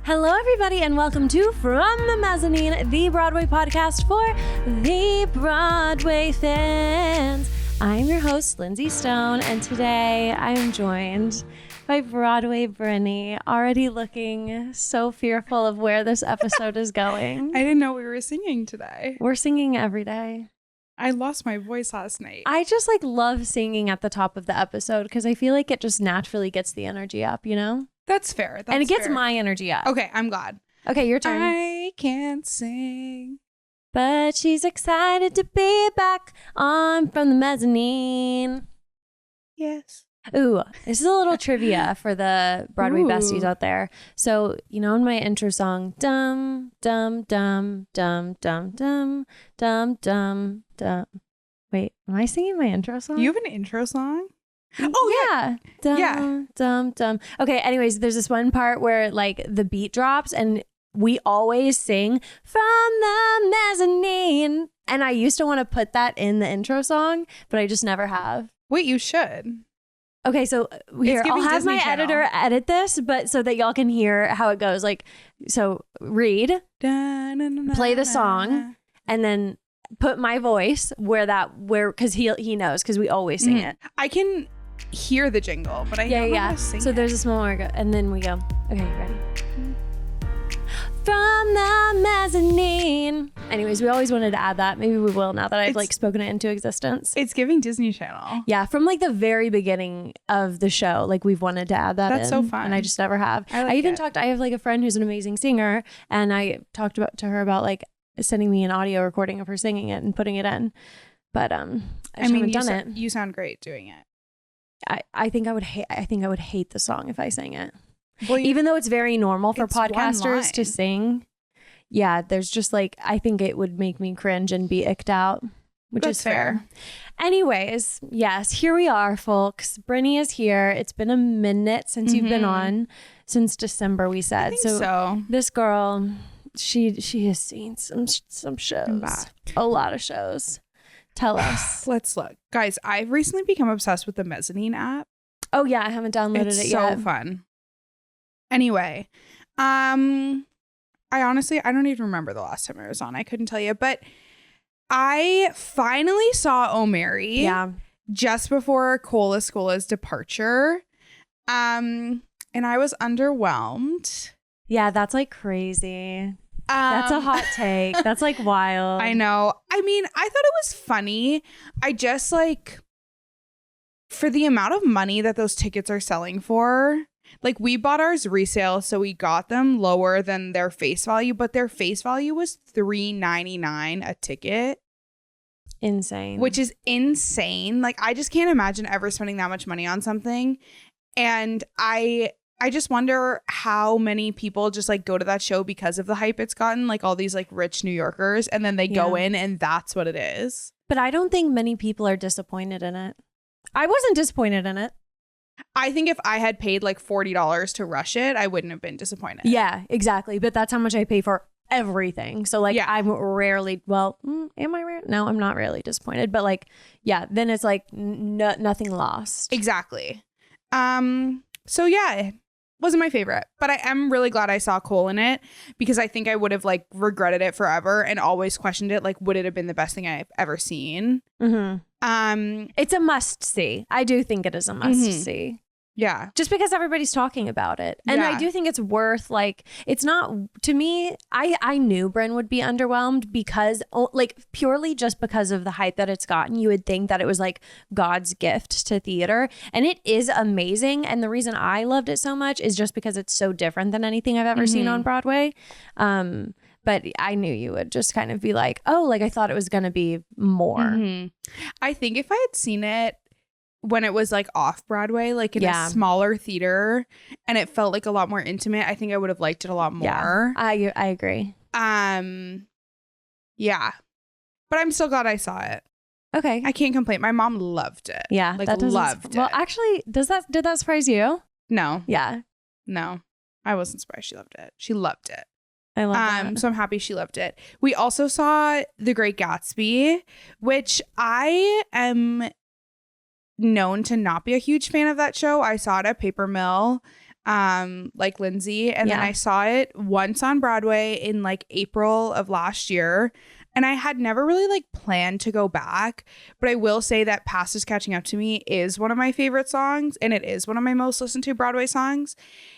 Hello, everybody, and welcome to From the Mezzanine, the Broadway podcast for the Broadway fans. I'm your host, Lindsey Stone, and today I'm joined by Broadway Brynny, already looking so fearful of where this episode is going. I didn't know we were singing today. We're singing every day. I lost my voice last night. I just love singing at the top of the episode because I feel like it just naturally gets the energy up, you know? That's fair. And it gets my energy up. Okay, I'm glad. Okay, your turn. I can't sing. But she's excited to be back on From the Mezzanine. Yes. Ooh, this is a little trivia for the Broadway besties out there. So, you know, in my intro song, dum, dum, dum, dum, dum, dum, dum, dum, dum. Wait, am I singing my intro song? You have an intro song? Oh, yeah. Dum, Yeah. dum, dum. Okay, anyways, there's this one part where the beat drops and we always sing From the Mezzanine. And I used to want to put that in the intro song, but I just never have. Wait, you should. Okay, so here, I'll have Disney my Channel. editor edit this, but so that y'all can hear how it goes. So read, play the song, and then put my voice where because he knows, because we always sing it. I can hear the jingle, but I don't know how to sing So it. there's this moment where I go, and then we go, okay, ready? From the Mezzanine. Anyways, we always wanted to add that. Maybe we will now that I've spoken it into existence. It's giving Disney Channel. Yeah, from the very beginning of the show, we've wanted to add that in. That's so fun. And I just never have. I have a friend who's an amazing singer, and I talked to her about sending me an audio recording of her singing it and putting it in. But I haven't done it. You sound great doing it. I think I would hate the song if I sang it. Well, Even though it's very normal for it's one podcasters to line. sing. Yeah, there's just I think it would make me cringe and be icked out, which That's is fair. Anyways, yes, here we are, folks. Brynny is here. It's been a minute since you've been on, since December, we said. I think so. This girl, she has seen some shows, a lot of shows. Tell us. Let's look. Guys, I've recently become obsessed with the Mezzanine app. Oh yeah, I haven't downloaded it yet. It's so fun. Anyway, I don't even remember the last time I was on. I couldn't tell you, but I finally saw Oh Mary. Yeah. Just before Cola Scola's departure. And I was underwhelmed. Yeah, that's crazy. That's a hot take. That's wild. I know. I mean, I thought it was funny. I just for the amount of money that those tickets are selling for, we bought ours resale, so we got them lower than their face value, but their face value was $3.99 a ticket. Insane. Which is insane. I just can't imagine ever spending that much money on something. And I just wonder how many people just go to that show because of the hype it's gotten, all these rich New Yorkers, and then they go in and that's what it is. But I don't think many people are disappointed in it. I wasn't disappointed in it. I think if I had paid $40 to rush it, I wouldn't have been disappointed. Yeah, exactly. But that's how much I pay for everything. So I'm rarely, am I rare? No, I'm not really disappointed. But then it's nothing lost. Exactly. So yeah, it wasn't my favorite, but I am really glad I saw Cole in it, because I think I would have regretted it forever and always questioned it. Would it have been the best thing I've ever seen? Mm-hmm. It's a must see. I do think it is a must see. Yeah. Just because everybody's talking about it. And I do think it's worth it's not, to me, I knew Bryn would be underwhelmed because purely just because of the hype that it's gotten. You would think that it was God's gift to theater, and it is amazing. And the reason I loved it so much is just because it's so different than anything I've ever seen on Broadway. But I knew you would just kind of be I thought it was going to be more. Mm-hmm. I think if I had seen it when it was off Broadway, in a smaller theater, and it felt a lot more intimate, I think I would have liked it a lot more. Yeah, I agree. Yeah. But I'm still glad I saw it. Okay. I can't complain. My mom loved it. Yeah. Loved it. Well, actually, did that surprise you? No. Yeah. No. I wasn't surprised she loved it. She loved it. I love that. So I'm happy she loved it. We also saw The Great Gatsby, which I am known to not be a huge fan of that show. I saw it at Paper Mill. like Lindsey. And then I saw it once on Broadway in like April of last year. And I had never really like planned to go back. But I will say that Past Is Catching Up to Me is one of my favorite songs. And it is one of my most listened to Broadway songs.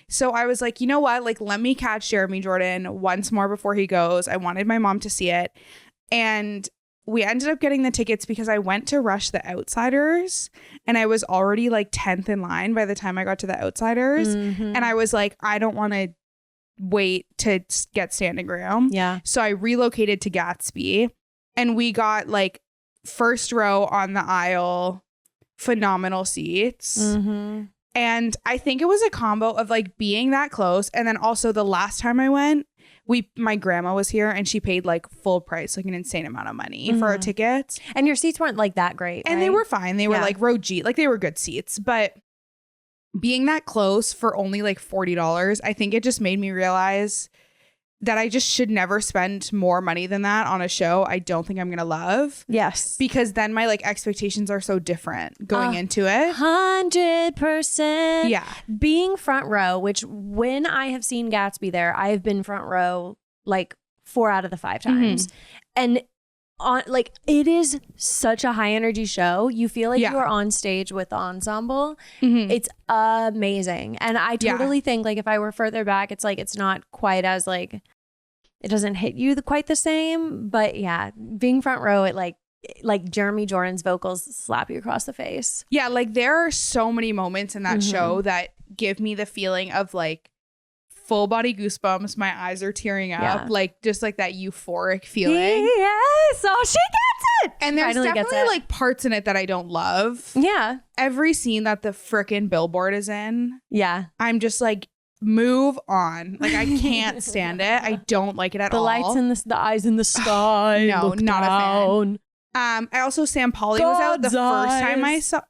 So I was like, you know what? Like, let me catch Jeremy Jordan once more before he goes. I wanted my mom to see it. And we ended up getting the tickets because I went to Rush The Outsiders. And I was already like 10th in line by the time I got to The Outsiders. Mm-hmm. And I was like, I don't want to wait to get standing room. Yeah. So I relocated to Gatsby and we got like first row on the aisle, phenomenal seats. Mm-hmm. And I think it was a combo of like being that close. And then also the last time I went, my grandma was here and she paid like full price, like an insane amount of money for our tickets. And your seats weren't like that great. And they were fine. They were like row G, like they were good seats. But being that close for only like $40, I think it just made me realize that I just should never spend more money than that on a show I don't think I'm going to love. Yes. Because then my like expectations are so different going into it. 100%. Yeah. Being front row, which when I have seen Gatsby there, I have been front row like 4 out of the 5 times. And on like it is such a high energy show. You feel like you are on stage with the ensemble. It's amazing. And I totally think like if I were further back, it's like it's not quite as like it doesn't hit you quite the same. But yeah, being front row, it like Jeremy Jordan's vocals slap you across the face. Yeah, like there are so many moments in that show that give me the feeling of like full body goosebumps. My eyes are tearing up, like just like that euphoric feeling. Yes, oh, she gets it. And there's definitely like parts in it that I don't love. Yeah, every scene that the frickin' billboard is in. Yeah, I'm just like, move on. Like I can't stand it. I don't like it at all. The lights in the eyes in the sky. No, not down. A fan. I also Sam Polly was out the first time I saw.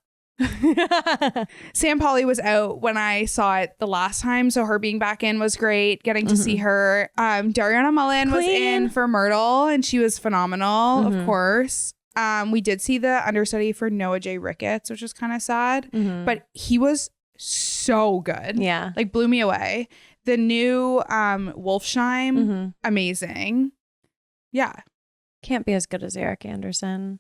Sam Polly was out when I saw it the last time, so her being back in was great. Getting to see her. Dariana Mullen was in for Myrtle, and she was phenomenal. Of course, we did see the understudy for Noah J. Ricketts, which was kind of sad, but he was so good. Yeah, like blew me away. The new Wolfsheim, amazing. Yeah, can't be as good as Eric Anderson.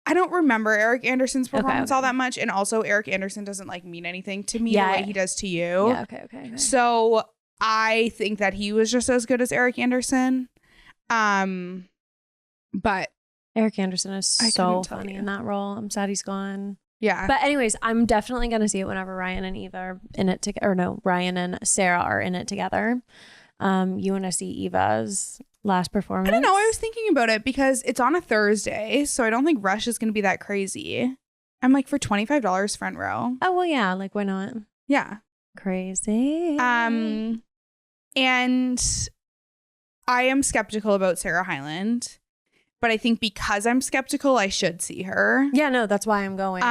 I don't remember Eric Anderson's performance all that much. And also Eric Anderson doesn't like mean anything to me the way he does to you. Yeah, okay. So I think that he was just as good as Eric Anderson. But Eric Anderson is so funny in that role. I'm sad he's gone. Yeah. But anyways, I'm definitely going to see it whenever Ryan and Eva are in it together. Or no, Ryan and Sarah are in it together. You want to see Eva's last performance? I don't know. I was thinking about it because it's on a Thursday, so I don't think Rush is going to be that crazy. I'm like, for $25 front row. Oh, well, yeah. Like, why not? Yeah. Crazy. And I am skeptical about Sarah Hyland, but I think because I'm skeptical, I should see her. Yeah, no, that's why I'm going.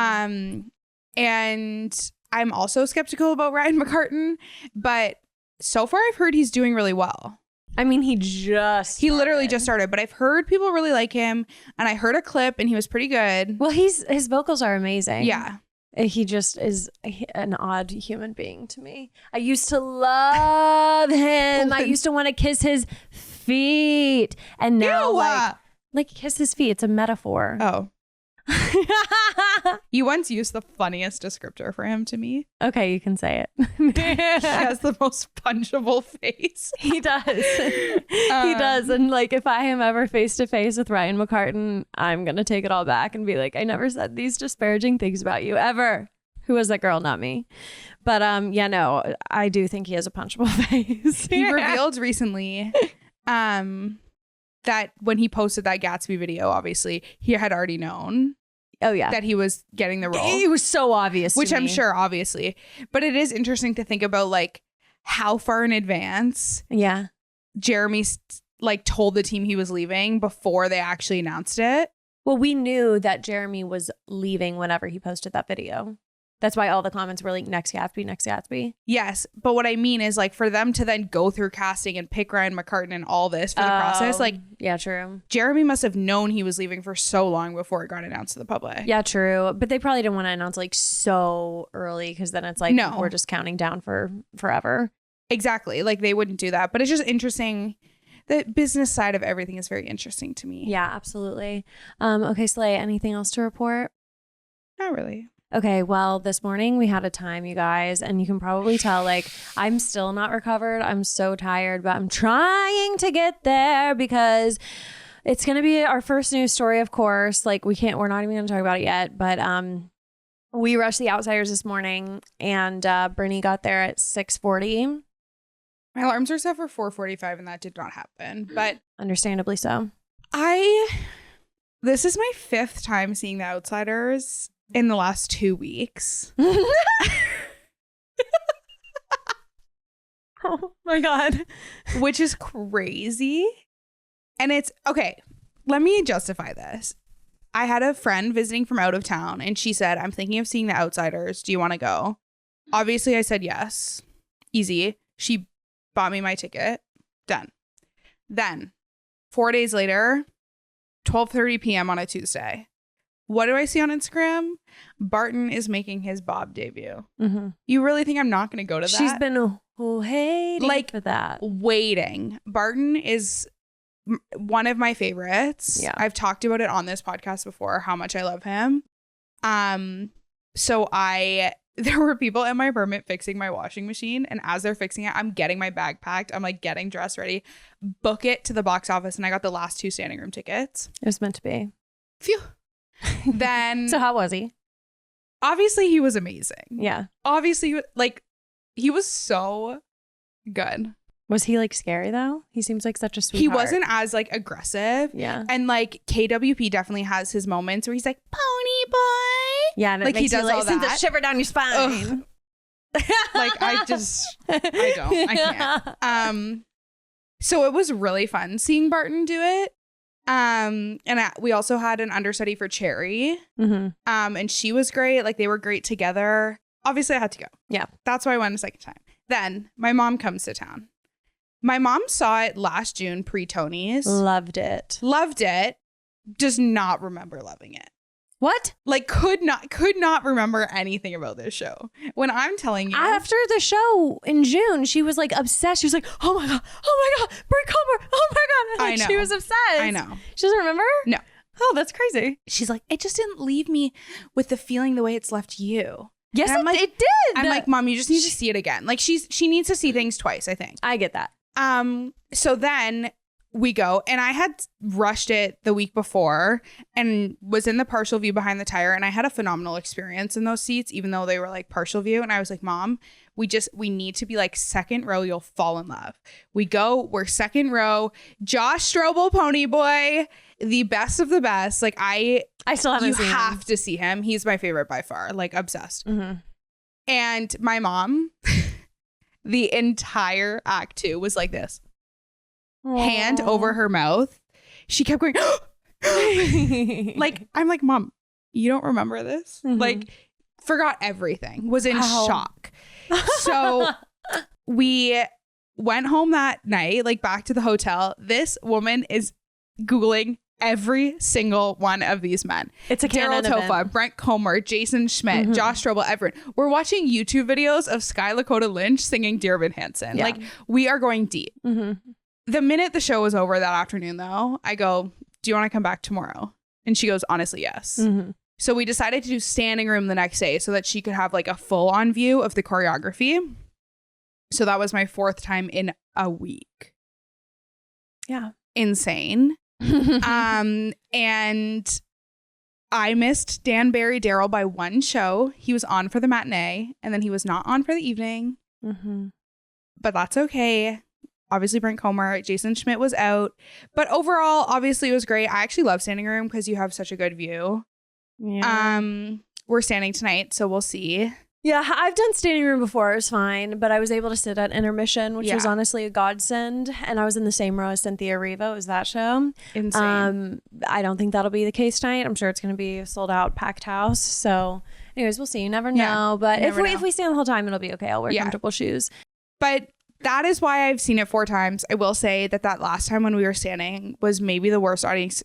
And I'm also skeptical about Ryan McCartan, but so far I've heard he's doing really well. I mean, he literally just started, but I've heard people really like him, and I heard a clip and he was pretty good. Well, his vocals are amazing. Yeah. He just is an odd human being to me. I used to love him. I used to want to kiss his feet, and now like kiss his feet. It's a metaphor. Oh. You once used the funniest descriptor for him to me. Okay, you can say it. He has the most punchable face. He does. He does. And like, if I am ever face to face with Ryan McCartan, I'm gonna take it all back and be like, I never said these disparaging things about you ever. Who was that girl? Not me. But yeah, no, I do think he has a punchable face. He revealed recently that when he posted that Gatsby video, obviously he had already known. Oh yeah, that he was getting the role. It was so obvious, which I'm sure, obviously. But it is interesting to think about like how far in advance, Jeremy like told the team he was leaving before they actually announced it. Well, we knew that Jeremy was leaving whenever he posted that video. That's why all the comments were like, next Gatsby, next Gatsby. Yes. But what I mean is like for them to then go through casting and pick Ryan McCartan and all this for the process, like, yeah, true. Jeremy must have known he was leaving for so long before it got announced to the public. Yeah, true. But they probably didn't want to announce like so early because then it's like, no, we're just counting down for forever. Exactly. Like they wouldn't do that. But it's just interesting. The business side of everything is very interesting to me. Yeah, absolutely. Okay, Slay, anything else to report? Not really. Okay, well, this morning we had a time, you guys, and you can probably tell, like, I'm still not recovered. I'm so tired, but I'm trying to get there because it's going to be our first news story, of course. Like, we're not even going to talk about it yet, but we rushed The Outsiders this morning, and Brittany got there at 6:40. My alarms were set for 4:45, and that did not happen, but understandably so. This is my 5th time seeing The Outsiders in the last 2 weeks. Oh my God. Which is crazy. And it's okay. Let me justify this. I had a friend visiting from out of town and she said, I'm thinking of seeing The Outsiders. Do you want to go? Obviously, I said yes. Easy. She bought me my ticket. Done. Then 4 days later, 12:30 p.m. on a Tuesday. What do I see on Instagram? Barton is making his Bob debut. Mm-hmm. You really think I'm not going to go to that? She's been waiting for that. Waiting. Barton is one of my favorites. Yeah. I've talked about it on this podcast before, how much I love him. There were people in my apartment fixing my washing machine, and as they're fixing it, I'm getting my bag packed. I'm like getting dressed ready, book it to the box office, and I got the last 2 standing room tickets. It was meant to be. Phew. Then so how was he? Obviously he was amazing. Yeah. Obviously he was so good. Was he like scary though? He seems like such a sweetheart. He wasn't as like aggressive. Yeah. And like KWP definitely has his moments where he's like, pony boy. Yeah. And like he does all sends that. a shiver down your spine. Like I can't. So it was really fun seeing Barton do it. We also had an understudy for Cherry. Mm-hmm. And she was great. Like they were great together. Obviously I had to go. Yeah. That's why I went a second time. Then my mom comes to town. My mom saw it last June pre-Tonys. Loved it. Does not remember loving it. What? Like could not remember anything about this show. When I'm telling you. After the show in June, she was like obsessed. She was like, oh my God, Bryn Comer, oh my God. Like, I know. She was obsessed. I know. She doesn't remember? No. Oh, that's crazy. She's like, it just didn't leave me with the feeling the way it's left you. Yes, it did. I'm like, Mom, you just need to see it again. Like she needs to see things twice, I think. I get that. So then we go, and I had rushed it the week before and was in the partial view behind the tire, and I had a phenomenal experience in those seats, even though they were like partial view. And I was like, Mom, we need to be like second row. You'll fall in love. We go, we're second row. Josh Strobel, Pony Boy, the best of the best. Like I still haven't seen him. You have to see him. He's my favorite by far. Like obsessed. Mm-hmm. And my mom, the entire act 2 was like this. Aww. Hand over her mouth. She kept going. Like I'm like, Mom, you don't remember this? Mm-hmm. Like forgot everything. Was in shock. So we went home that night, like back to the hotel. This woman is Googling every single one of these men. It's a Daryl Tofa, Brent Comer, Jason Schmidt, mm-hmm. Josh Strobel, everyone. We're watching YouTube videos of Sky Lakota Lynch singing Dear Evan Hansen. Yeah. Like we are going deep. Mm-hmm. The minute the show was over that afternoon, though, I go, do you want to come back tomorrow? And she goes, honestly, yes. Mm-hmm. So we decided to do standing room the next day so that she could have like a full on view of the choreography. So that was my 4th time in a week. Yeah. Insane. And I missed Dan Barry Daryl by 1 show. He was on for the matinee and then he was not on for the evening. Mm-hmm. But that's okay. Obviously, Brent Comer, Jason Schmidt was out. But overall, obviously, it was great. I actually love standing room because you have such a good view. Yeah. We're standing tonight, so we'll see. Yeah, I've done standing room before. It was fine. But I was able to sit at intermission, which was honestly a godsend. And I was in the same row as Cynthia Erivo. It was that show. Insane. I don't think that'll be the case tonight. I'm sure it's going to be a sold out, packed house. So Anyways, we'll see. You never know. But if we stand the whole time, it'll be okay. I'll wear comfortable shoes. But that is why I've seen it 4 times. I will say that last time when we were standing was maybe the worst audience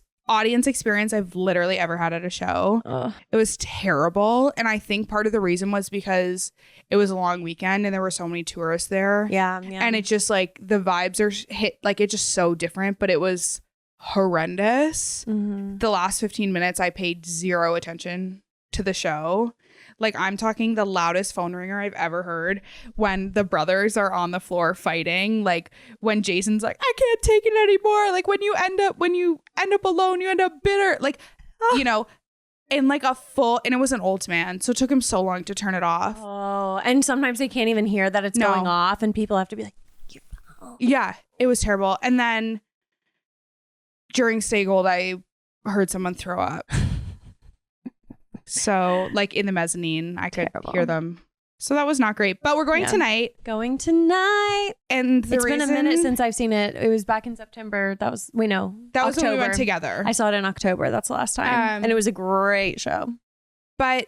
experience I've literally ever had at a show. Ugh. It was terrible. And I think part of the reason was because it was a long weekend and there were so many tourists there. Yeah. And it just like the vibes are hit, like it's just so different, but it was horrendous. Mm-hmm. The last 15 minutes, I paid 0 attention to the show. Like I'm talking the loudest phone ringer I've ever heard when the brothers are on the floor fighting. Like when Jason's like, I can't take it anymore. Like when you end up alone, you end up bitter. Like, you know, in like a full, and it was an old man. So it took him so long to turn it off. Oh, and sometimes they can't even hear that it's going off and people have to be like, yeah, it was terrible. And then during Stay Gold, I heard someone throw up. So, like in the mezzanine, I could hear them. So that was not great. But we're going tonight. Going tonight. And it's been a minute since I've seen it. It was back in September. That was when we went together. I saw it in October. That's the last time. And it was a great show. But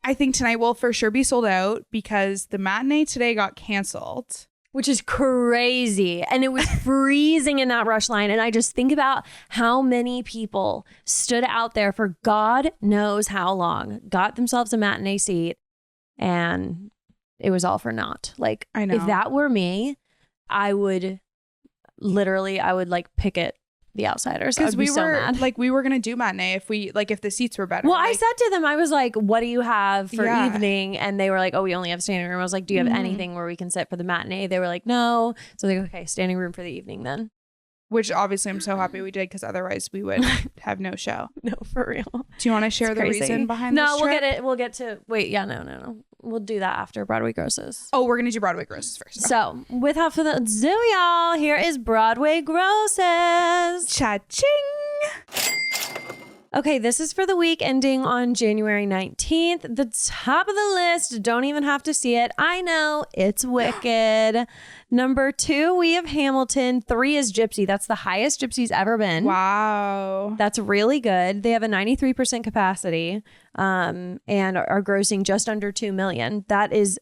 I think tonight will for sure be sold out because the matinee today got canceled. Which is crazy. And it was freezing in that rush line. And I just think about how many people stood out there for God knows how long, got themselves a matinee seat, and it was all for naught. Like, I know. If that were me, I would like picket The Outsiders. Because we were so mad. Like, we were going to do matinee if the seats were better. Well, like, I said to them, I was like, what do you have for evening? And they were like, oh, we only have standing room. I was like, do you have anything where we can sit for the matinee? They were like, no. So they go, okay, standing room for the evening then. Which obviously I'm so happy we did because otherwise we would have no show. No, for real. Do you want to share the reason behind this trip? We'll get to, no. We'll do that after Broadway Grosses. Oh, we're going to do Broadway Grosses first. So without further ado, y'all, here is Broadway Grosses. Cha-ching. Okay, this is for the week ending on January 19th. The top of the list, don't even have to see it. I know, it's Wicked. Number 2, we have Hamilton. 3 is Gypsy. That's the highest Gypsy's ever been. Wow. That's really good. They have a 93% capacity and are grossing just under $2 million. That is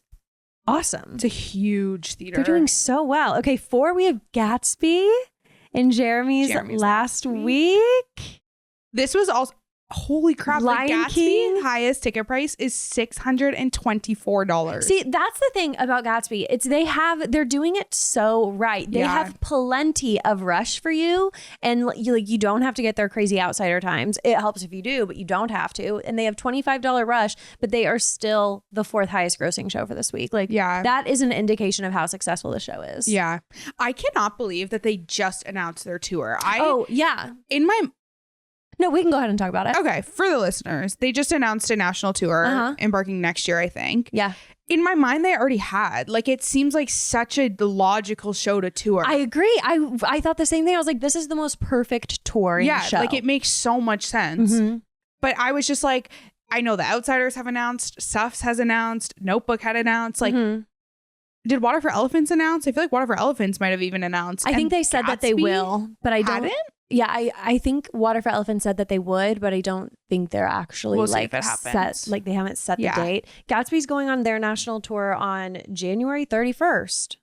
awesome. It's a huge theater. They're doing so well. Okay, 4, we have Gatsby in Jeremy's last week. This was also, holy crap, Lion Gatsby King? highest ticket price is $624. See, that's the thing about Gatsby. They're doing it so right. They have plenty of rush for you, and you don't have to get their crazy outsider times. It helps if you do, but you don't have to. And they have $25 rush, but they are still the 4th highest grossing show for this week. That is an indication of how successful the show is. Yeah. I cannot believe that they just announced their tour. No, we can go ahead and talk about it. Okay, for the listeners, they just announced a national tour embarking next year, I think. Yeah. In my mind, they already had. Like, it seems like such a logical show to tour. I agree. I thought the same thing. I was like, this is the most perfect touring show. Like, it makes so much sense. Mm-hmm. But I was just like, I know the Outsiders have announced, Suffs has announced, Notebook had announced. Like, did Water for Elephants announce? I feel like Water for Elephants might have even announced. I think they said that they will, but I don't. Yeah, I think Water for Elephants said that they would, but I don't think they're actually set. Like they haven't set the date. Gatsby's going on their national tour on January 31st.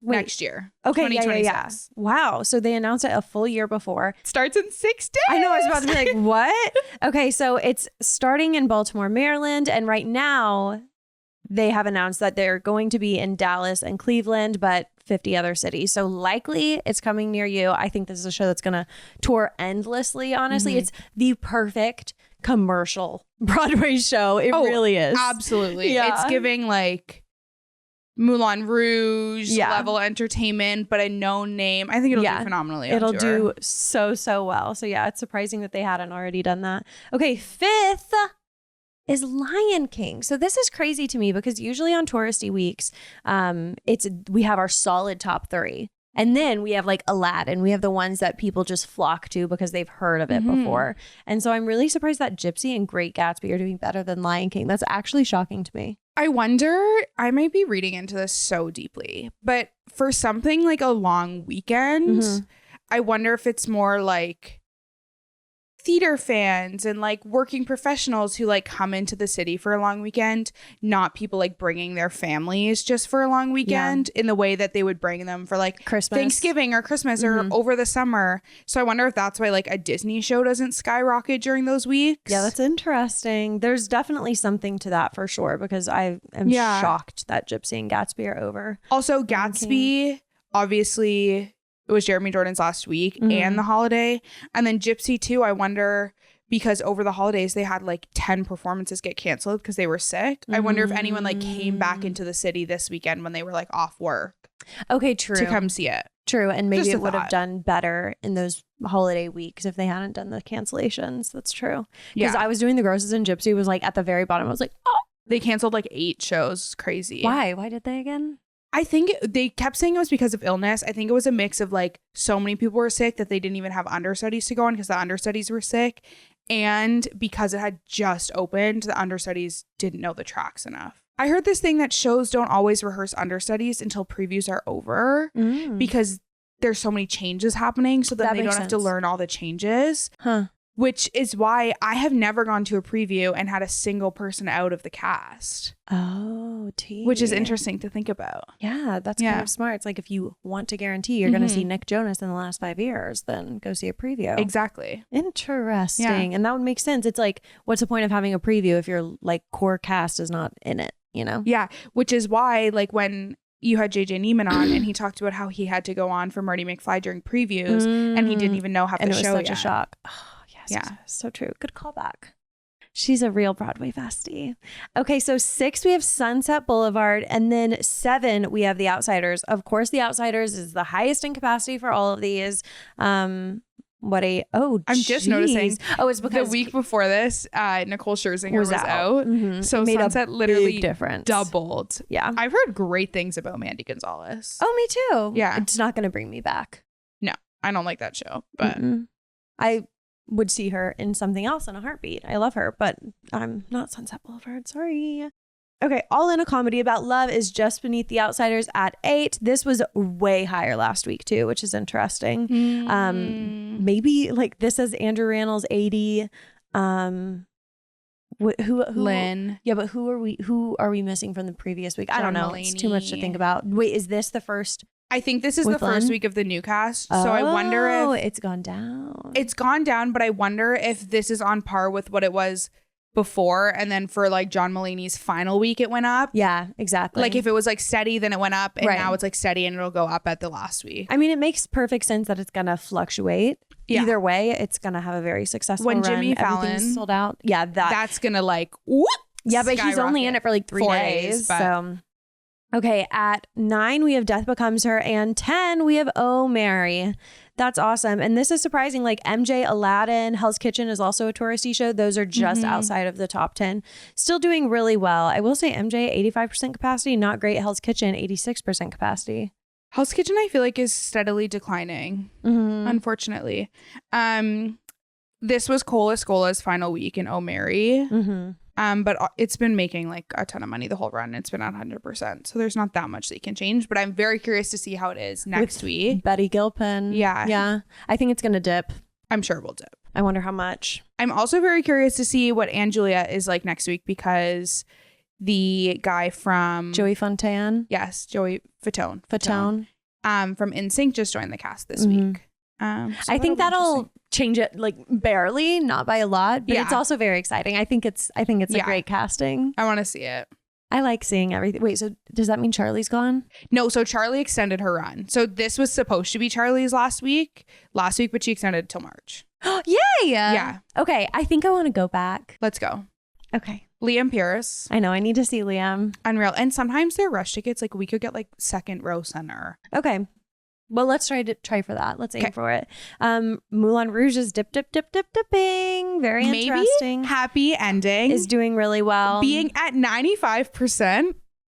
Next year. Okay, yeah. Wow. So they announced it a full year before. It starts in 6 days. I know. I was about to be like, what? Okay, so it's starting in Baltimore, Maryland, and right now they have announced that they're going to be in Dallas and Cleveland, but 50 other cities. So likely it's coming near you. I think this is a show that's going to tour endlessly, honestly. It's the perfect commercial Broadway show. It really is. Absolutely. Yeah. It's giving like Moulin Rouge level entertainment, but a known name. I think it'll do phenomenally. It'll do so well. So yeah, it's surprising that they hadn't already done that. Okay, 5th is Lion King. So this is crazy to me because usually on touristy weeks, we have our solid top 3. And then we have like Aladdin. We have the ones that people just flock to because they've heard of it before. And so I'm really surprised that Gypsy and Great Gatsby are doing better than Lion King. That's actually shocking to me. I wonder, I might be reading into this so deeply, but for something like a long weekend, I wonder if it's more like theater fans and like working professionals who like come into the city for a long weekend, not people like bringing their families just for a long weekend in the way that they would bring them for like Christmas, Thanksgiving or Christmas or over the summer. So I wonder if that's why like a Disney show doesn't skyrocket during those weeks. Yeah, that's interesting. There's definitely something to that for sure, because I am shocked that Gypsy and Gatsby are over. Also, Gatsby, obviously, it was Jeremy Jordan's last week and the holiday. And then Gypsy too, I wonder, because over the holidays they had like 10 performances get canceled because they were sick. I wonder if anyone like came back into the city this weekend when they were like off work. Okay, true. To come see it. True. And maybe it would have done better in those holiday weeks if they hadn't done the cancellations. That's true. Because I was doing the grosses and Gypsy was like at the very bottom. I was like, oh. They canceled like 8 shows. Crazy. Why? Why did they again? I think they kept saying it was because of illness. I think it was a mix of like so many people were sick that they didn't even have understudies to go on because the understudies were sick. And because it had just opened, the understudies didn't know the tracks enough. I heard this thing that shows don't always rehearse understudies until previews are over because there's so many changes happening. So that they don't have to learn all the changes. Which is why I have never gone to a preview and had a single person out of the cast. Oh, which is interesting to think about. Yeah, that's kind of smart. It's like if you want to guarantee you're going to see Nick Jonas in the last 5 years, then go see a preview. Exactly. Interesting. Yeah. And that would make sense. It's like, what's the point of having a preview if your like core cast is not in it, you know? Yeah, which is why like when you had JJ Neiman on and he talked about how he had to go on for Marty McFly during previews and he didn't even know half the show yet. And it was such a shock. Yeah, so true. Good callback. She's a real Broadway bestie. Okay, so 6, we have Sunset Boulevard. And then 7, we have The Outsiders. Of course, The Outsiders is the highest in capacity for all of these. I'm just noticing. Oh, it's because the week before this, Nicole Scherzinger was out. So made Sunset literally difference. Doubled. Yeah. I've heard great things about Mandy Gonzalez. Oh, me too. Yeah. It's not going to bring me back. No, I don't like that show, but I would see her in something else in a heartbeat. I love her, but I'm not Sunset Boulevard. Sorry. Okay, All in a Comedy About Love is just beneath The Outsiders at 8. This was way higher last week too, which is interesting. Maybe like this is Andrew Rannell's 80. Who Lynn. Yeah, but who are we missing from the previous week? I don't know. It's too much to think about. Wait, is this the first? I think this is the first week of the new cast. So I wonder if it's gone down. It's gone down, but I wonder if this is on par with what it was before, and then for like John Mulaney's final week it went up. Yeah, exactly. Like if it was like steady, then it went up, and now it's like steady and it'll go up at the last week. I mean, it makes perfect sense that it's gonna fluctuate. Yeah. Either way, it's gonna have a very successful run. Jimmy Fallon sold out. Yeah, that's gonna like whoop. Yeah, but he's only in it for like 3 days. So okay, at 9 we have Death Becomes Her, and 10 we have Oh Mary. That's awesome. And this is surprising. Like MJ, Aladdin, Hell's Kitchen is also a touristy show. Those are just outside of the top 10. Still doing really well. I will say MJ, 85% capacity. Not great. Hell's Kitchen, 86% capacity. Hell's Kitchen, I feel like, is steadily declining, unfortunately. This was Cola Scola's final week in Oh Mary. But it's been making like a ton of money the whole run. It's been at 100%. So there's not that much they can change. But I'm very curious to see how it is next week. Betty Gilpin. Yeah. Yeah. I think it's going to dip. I'm sure it will dip. I wonder how much. I'm also very curious to see what Anne Juliet is like next week, because the guy from Joey Fontaine. Yes, Joey Fatone. From NSYNC just joined the cast this week. So I think that'll change it like barely, not by a lot, but it's also very exciting. I think it's a great casting. I want to see it. I like seeing everything. Wait, so does that mean Charlie's gone? No, so Charlie extended her run. So this was supposed to be Charlie's last week, but she extended it till March. Yay! Yeah. Okay, I think I want to go back. Let's go. Okay. Liam Pierce. I know, I need to see Liam. Unreal. And sometimes they're rush tickets. Like we could get like second row center. Okay. Well, let's try for that. Let's aim for it. Moulin Rouge is dipping. Very interesting. Happy ending. Is doing really well. Being at 95%.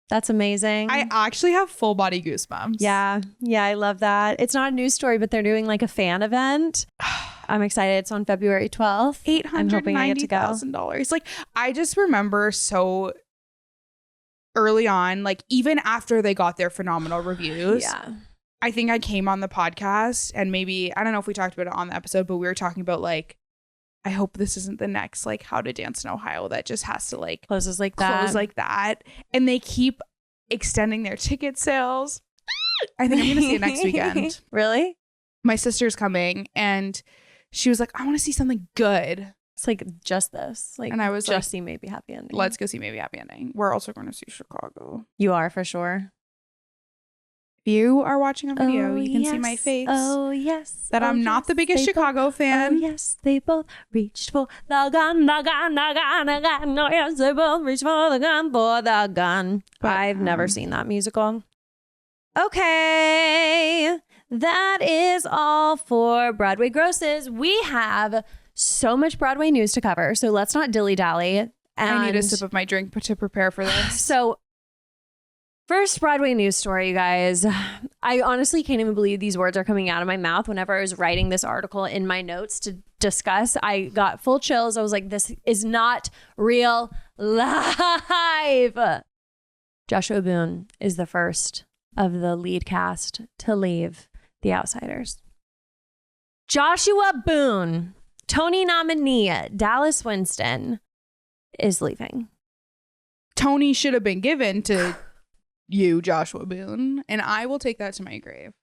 That's amazing. I actually have full body goosebumps. Yeah. Yeah, I love that. It's not a news story, but they're doing like a fan event. I'm excited. It's on February 12th. $890,000. Like I just remember so early on, like even after they got their phenomenal reviews. Yeah. I think I came on the podcast and maybe, I don't know if we talked about it on the episode, but we were talking about like I hope this isn't the next like How to Dance in Ohio that just has to like close like that. And they keep extending their ticket sales. I think I'm going to see it next weekend. Really? My sister's coming and she was like, I want to see something good. It's like just this. Like, and I was just see Maybe Happy Ending. Let's go see Maybe Happy Ending. We're also going to see Chicago. You are for sure. If you are watching a video, you can see my face. Oh, yes. That I'm not the biggest Chicago fan. Oh, yes. They both reached for the gun, the gun, the gun, the gun. Oh, yes. They both reached for the gun. But, I've never seen that musical. Okay. That is all for Broadway grosses. We have so much Broadway news to cover, so let's not dilly-dally. I need a sip of my drink to prepare for this. So, first Broadway news story, you guys. I honestly can't even believe these words are coming out of my mouth. Whenever I was writing this article in my notes to discuss, I got full chills. I was like, this is not real life. Joshua Boone is the first of the lead cast to leave The Outsiders. Joshua Boone, Tony nominee Dallas Winston, is leaving. Tony should have been given to you, Joshua Boone, and I will take that to my grave.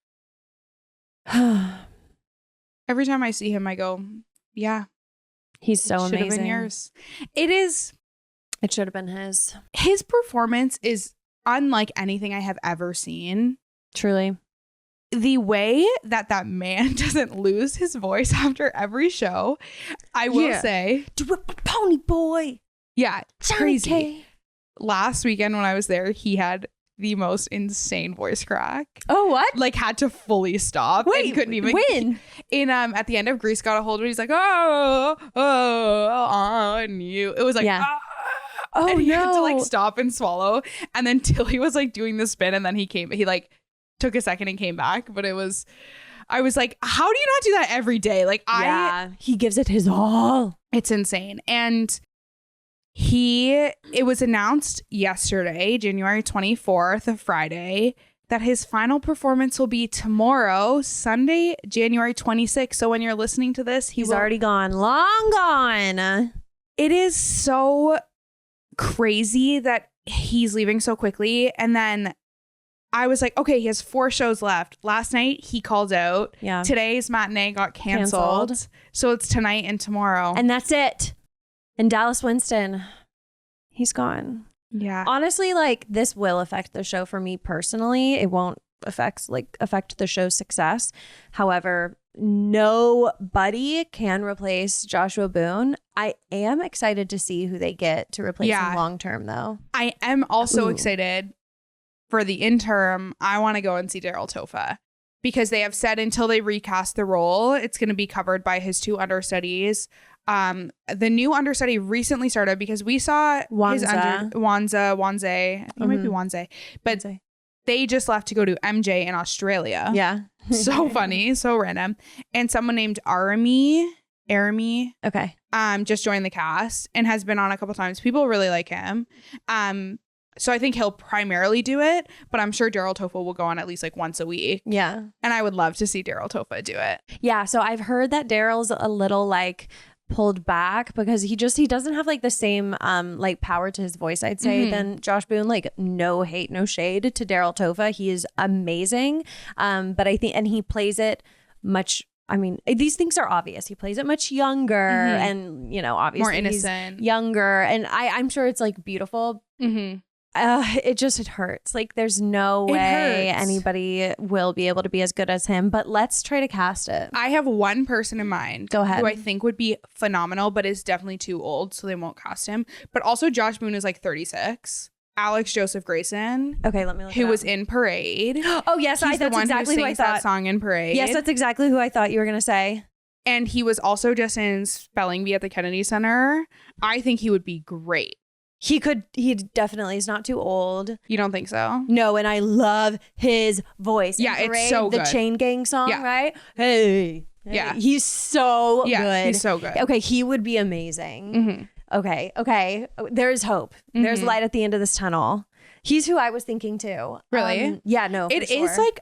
Every time I see him, I go, yeah. He's so amazing. Should have been yours. It should have been his. His performance is unlike anything I have ever seen. Truly. The way that man doesn't lose his voice after every show, I will say. Do it, pony boy. Yeah, Johnny crazy. K. Last weekend when I was there, he had the most insane voice crack. Oh, what? Like had to fully stop. Wait, and couldn't even. When? At the end of Grease Got a Hold of It, he's like, oh, on you. It was like, yeah. Oh, and he had to like stop and swallow. And then Tilly was like doing the spin, and then he like took a second and came back. But I was like, how do you not do that every day? Like he gives it his all. It's insane. And it was announced yesterday, January 24th, a Friday, that his final performance will be tomorrow, Sunday, January 26th. So when you're listening to this, he's already gone, long gone. It is so crazy that he's leaving so quickly. And then I was like, okay, he has 4 shows left. Last night he called out. Yeah. Today's matinee got canceled. So it's tonight and tomorrow. And that's it. And Dallas Winston, he's gone. Yeah. Honestly, like, this will affect the show for me personally. It won't affect the show's success. However, nobody can replace Joshua Boone. I am excited to see who they get to replace him long term, though. I am also excited for the interim. I want to go and see Daryl Topha, because they have said until they recast the role, it's going to be covered by his 2 understudies. The new understudy recently started because we saw Wanze. I think it might be Wanze, but they just left to go to MJ in Australia. Yeah. So funny, so random. And someone named Arami, okay, just joined the cast and has been on a couple times. People really like him. So I think he'll primarily do it, but I'm sure Daryl Topha will go on at least like once a week. Yeah. And I would love to see Daryl Topha do it. Yeah. So I've heard that Daryl's a little like pulled back because he doesn't have like the same like power to his voice, I'd say, than Josh Boone. Like, no hate, no shade to Daryl Topha. He is amazing. But I think, and he plays it much, I mean, these things are obvious. He plays it much younger and, you know, obviously more innocent, younger. And I'm sure it's like beautiful. It hurts. Like, there's no way anybody will be able to be as good as him, but let's try to cast it. I have one person in mind. Go ahead. Who I think would be phenomenal, but is definitely too old, so they won't cast him. But also Josh Boone is like 36. Alex Joseph Grayson. Okay, let me look. Who was in Parade. Oh, yes. He's that's exactly who I thought. That song in Parade. Yes, that's exactly who I thought you were going to say. And he was also just in Spelling Bee at the Kennedy Center. I think he would be great. He definitely is not too old. You don't think so? No, and I love his voice. Yeah, Parade, it's so good. The Chain Gang song, right? Hey. Yeah. He's so good. He's so good. Okay, he would be amazing. Okay. There's hope. There's light at the end of this tunnel. He's who I was thinking too. Really? Yeah, no, It is like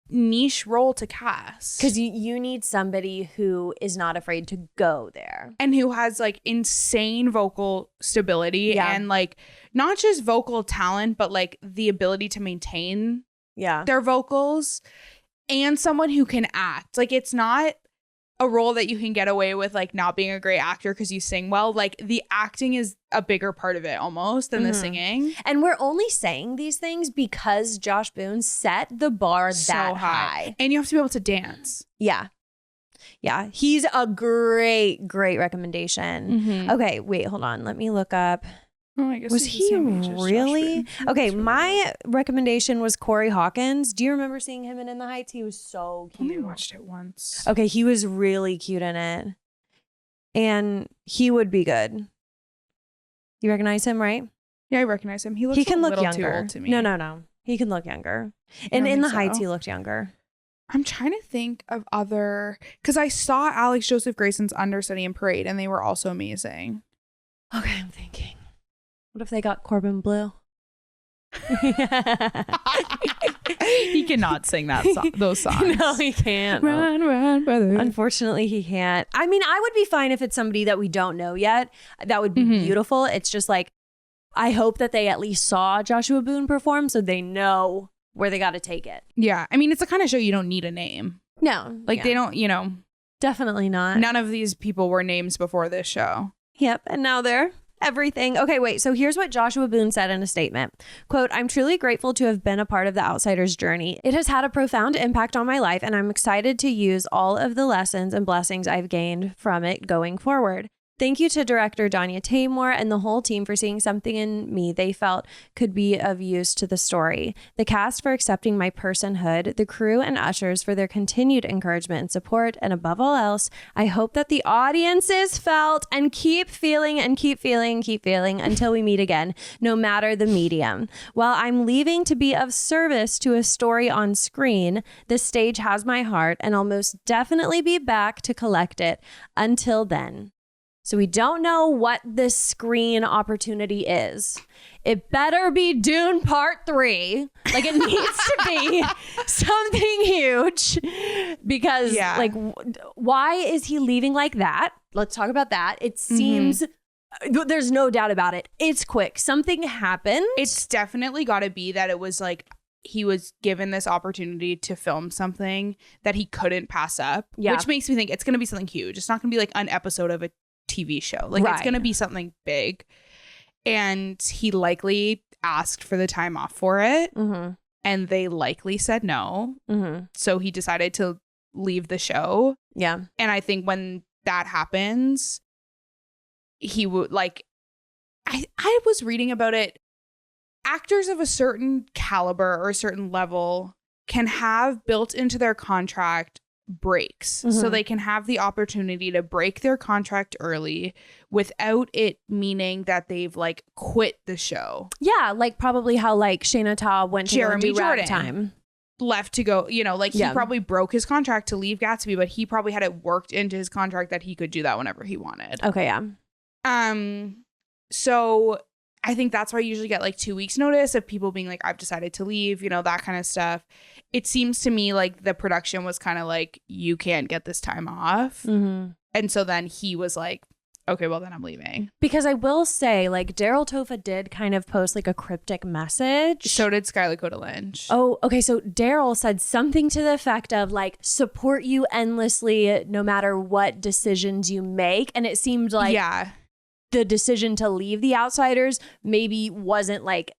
niche role to cast. Because you need somebody who is not afraid to go there. And who has like insane vocal stability and like not just vocal talent, but like the ability to maintain their vocals, and someone who can act. Like it's not a role that you can get away with like not being a great actor because you sing well. Like the acting is a bigger part of it almost than the singing. And we're only saying these things because Josh Boone set the bar So that high. And you have to be able to dance. Yeah. Yeah. He's a great recommendation. Okay, wait, hold on. Let me look up. Oh, I guess was he really? Okay, my recommendation was Corey Hawkins. Do you remember seeing him in the Heights? He was so cute. I only watched it once. Okay, he was really cute in it. And he would be good. You recognize him, right? Yeah, I recognize him. He can look younger. Too old to me. No. He can look younger. And in the Heights, he looked younger. I'm trying to think of other... Because I saw Alex Joseph Grayson's understudy in Parade, and they were also amazing. Okay, I'm thinking. What if they got Corbin Bleu? He cannot sing those songs. No, he can't. Run, brother. Unfortunately, he can't. I mean, I would be fine if it's somebody that we don't know yet. That would be beautiful. It's just like, I hope that they at least saw Joshua Boone perform so they know where they got to take it. Yeah. I mean, it's the kind of show you don't need a name. No. Like they don't, Definitely not. None of these people were names before this show. Yep. And now they're everything. Okay, wait. So here's what Joshua Boone said in a statement. Quote, "I'm truly grateful to have been a part of the Outsiders journey. It has had a profound impact on my life, and I'm excited to use all of the lessons and blessings I've gained from it going forward. Thank you to director Danya Taymor and the whole team for seeing something in me they felt could be of use to the story. The cast for accepting my personhood, the crew and ushers for their continued encouragement and support, and above all else, I hope that the audiences felt and keep feeling until we meet again, no matter the medium. While I'm leaving to be of service to a story on screen, the stage has my heart, and I'll most definitely be back to collect it. Until then." So we don't know what this screen opportunity is. It better be Dune Part 3. Like it needs to be something huge because like why is he leaving like that? Let's talk about that. It seems there's no doubt about it. It's quick. Something happened. It's definitely got to be that it was like he was given this opportunity to film something that he couldn't pass up, which makes me think it's going to be something huge. It's not going to be like an episode of a TV show. Like it's going to be something big. And he likely asked for the time off for it. And they likely said no. So he decided to leave the show. Yeah. And I think when that happens, he would like, I was reading about it. Actors of a certain caliber or a certain level can have built into their contract breaks, so they can have the opportunity to break their contract early without it meaning that they've like quit the show. Yeah, like probably how like Shayna Taub went to Jeremy Jordan Ragtime. Left to go, like he probably broke his contract to leave Gatsby, but he probably had it worked into his contract that he could do that whenever he wanted. Okay, yeah. So I think that's why I usually get like 2 weeks notice of people being like, I've decided to leave, that kind of stuff. It seems to me like the production was kind of like, you can't get this time off. And so then he was like, okay, well then I'm leaving. Because I will say like Daryl Topha did kind of post like a cryptic message. So did Skylar Coda Lynch. Oh, okay. So Daryl said something to the effect of like, support you endlessly no matter what decisions you make. And it seemed like the decision to leave the Outsiders maybe wasn't like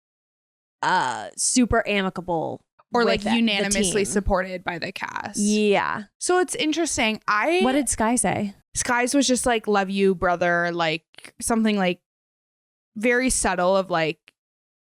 super amicable or like unanimously supported by the cast. Yeah. So it's interesting. What did Sky say? Sky's was just like, love you, brother. Like something like very subtle of like,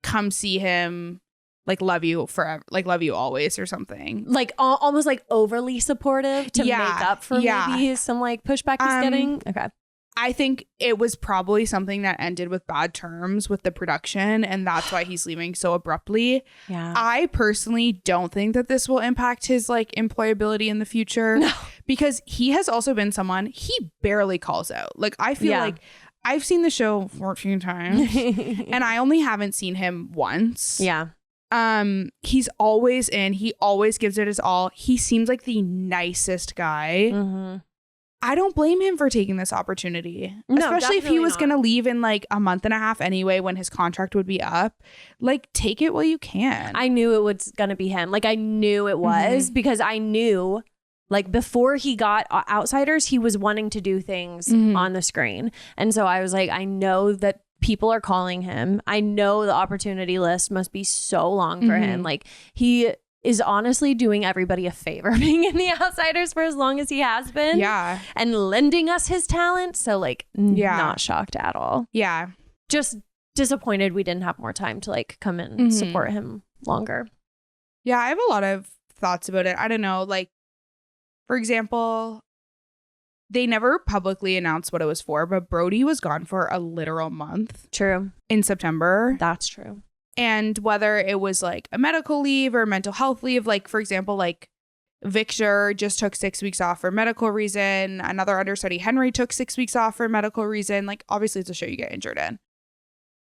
come see him. Like love you forever. Like love you always or something. Like almost like overly supportive to make up for maybe some like pushback he's getting. Okay. I think it was probably something that ended with bad terms with the production, and that's why he's leaving so abruptly. Yeah. I personally don't think that this will impact his like employability in the future. No. Because he has also been someone he barely calls out. Like I feel like I've seen the show 14 times and I only haven't seen him once. Yeah. He's always in. He always gives it his all. He seems like the nicest guy. Mm-hmm. I don't blame him for taking this opportunity, No, especially if he was not. going to leave in like a month and a half anyway when his contract would be up. Like, take it while you can. I knew it was going to be him. Like, I knew it was because I knew, like, before he got Outsiders, he was wanting to do things on the screen. And so I was like, I know that people are calling him. I know the opportunity list must be so long for him. Like, he is honestly doing everybody a favor being in the Outsiders for as long as he has been. Yeah. And lending us his talent. So, like, not shocked at all. Yeah. Just disappointed we didn't have more time to, like, come in and support him longer. Yeah, I have a lot of thoughts about it. I don't know. Like, for example, they never publicly announced what it was for, but Brody was gone for a literal month. True. In September. That's true. And whether it was like a medical leave or mental health leave, like, for example, like Victor just took 6 weeks off for medical reason. Another understudy, Henry, took 6 weeks off for medical reason. Like, obviously, it's a show you get injured in.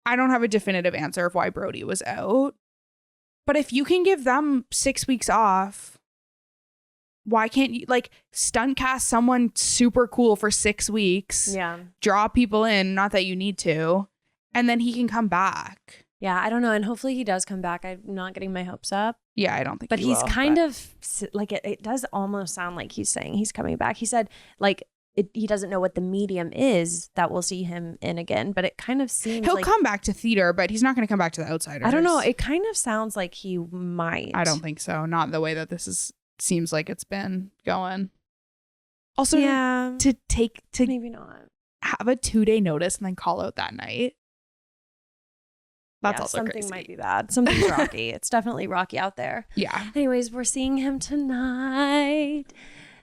I don't have a definitive answer of why Brody was out. But if you can give them 6 weeks off, why can't you, like, stunt cast someone super cool for 6 weeks? Yeah. Draw people in, not that you need to, and then he can come back. Yeah, I don't know. And hopefully he does come back. I'm not getting my hopes up. Yeah, I don't think but he he's will, kind of like, it does almost sound like he's saying he's coming back. He said, like, he doesn't know what the medium is that we'll see him in again, but it kind of seems he'll like come back to theater, but he's not going to come back to the Outsiders. I don't know. It kind of sounds like he might. I don't think so. Not the way that seems like it's been going. Also, yeah, to maybe not have a 2-day notice and then call out that night. That's also something crazy. might be bad. Something's rocky. It's definitely rocky out there. Yeah. Anyways, we're seeing him tonight,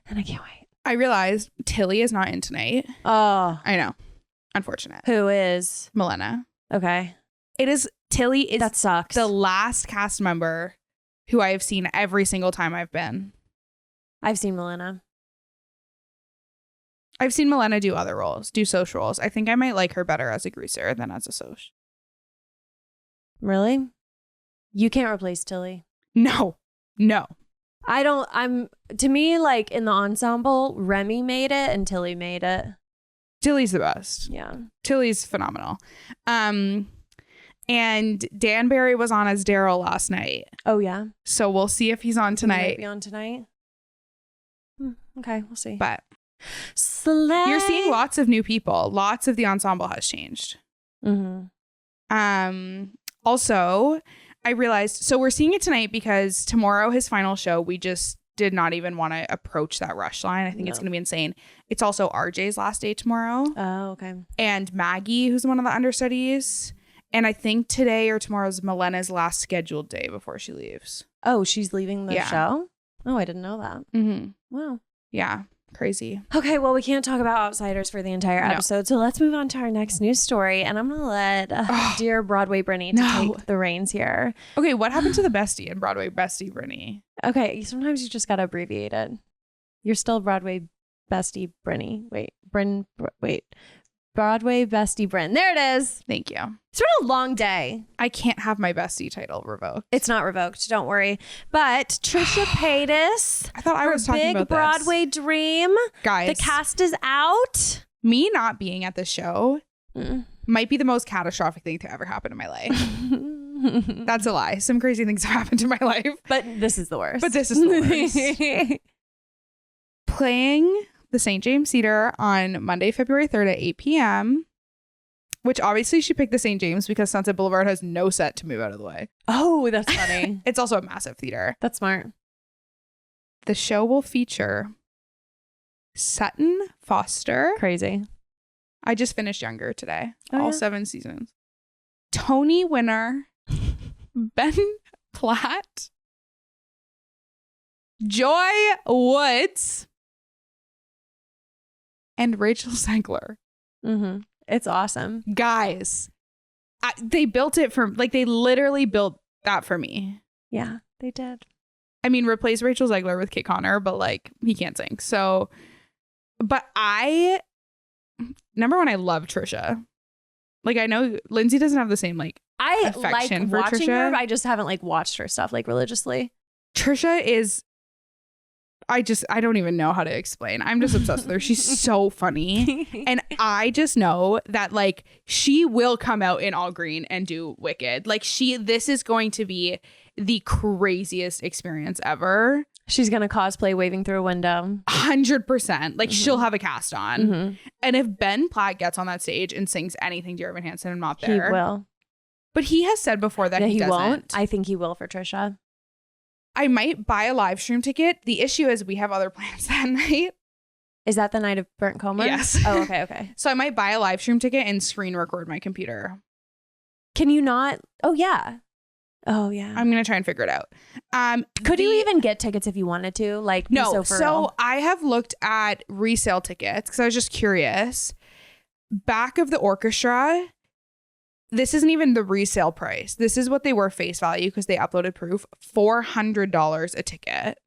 and I can't wait. I realized Tilly is not in tonight. Oh, I know. Unfortunate. who is? Milena. Okay. Tilly is That sucks. the last cast member who I have seen every single time I've been. I've seen Milena. I've seen Milena do other roles, do social roles. I think I might like her better as a greaser than as a soc. Really? You can't replace Tilly. No. To me, like, in the ensemble, Remy made it and Tilly made it. Tilly's the best. Yeah. Tilly's phenomenal. And Danbury was on as Daryl last night. Oh, yeah. So we'll see if he's on He tonight. might be on tonight. Okay, we'll see. But Slay. you're seeing lots of new people. Lots of the ensemble has changed. Also, I realized, so we're seeing it tonight because tomorrow, his final show, we just did not even want to approach that rush line. I think it's going to be insane. It's also RJ's last day tomorrow. Oh, okay. And Maggie, who's one of the understudies. And I think today or tomorrow is Milena's last scheduled day before she leaves. Oh, she's leaving the show? Oh, I didn't know that. Mm-hmm. Wow. Yeah. Crazy. Okay, well, we can't talk about Outsiders for the entire episode, so let's move on to our next news story. And I'm going to let dear Broadway Brynny take the reins here. Okay, what happened to the bestie in Broadway Bestie Brynny? Okay, sometimes you just got to abbreviate it. You're still Broadway Bestie Brynny. Broadway Bestie Bryn. There it is. Thank you. It's been a long day. I can't have my bestie title revoked. It's not revoked. Don't worry. But Trisha Paytas. I thought I was talking about big Broadway dream. Guys. The cast is out. Me not being at the show might be the most catastrophic thing to ever happen in my life. That's a lie. Some crazy things have happened in my life. But this is the worst. Playing the St. James Theater on Monday, February 3rd at 8 p.m., which obviously she picked the St. James because Sunset Boulevard has no set to move out of the way. Oh, that's funny. It's also a massive theater. That's smart. The show will feature Sutton Foster. Crazy. I just finished Younger today. Oh, all 7 seasons. Tony winner Ben Platt. Joy Woods. And Rachel Ziegler. Mm-hmm. It's awesome. Guys, they built it for, like, they literally built that for me. Yeah, they did. I mean, replace Rachel Ziegler with Kit Connor, but, like, he can't sing. So, but number one, I love Trisha. Like, I know Lindsey doesn't have the same, like, I affection like for watching Trisha. her. I just haven't like watched her stuff like religiously. Trisha is, I don't even know how to explain. I'm just obsessed with her. She's so funny. And I just know that like she will come out in all green and do Wicked. Like this is going to be the craziest experience ever. She's going to cosplay waving through a window. 100%. Like she'll have a cast on. And if Ben Platt gets on that stage and sings anything Dear Evan Hansen, I'm not there. He will. But he has said before that he doesn't. Won't. I think he will for Trisha. I might buy a live stream ticket. The issue is we have other plans that night. Is that the night of Burnt Comer? Yes. Oh, okay. So I might buy a live stream ticket and screen record my computer. Can you not? Oh, yeah. I'm going to try and figure it out. Could you even get tickets if you wanted to? Like, no. So I have looked at resale tickets because I was just curious. Back of the orchestra, this isn't even the resale price. This is what they were face value because they uploaded proof. $400 a ticket.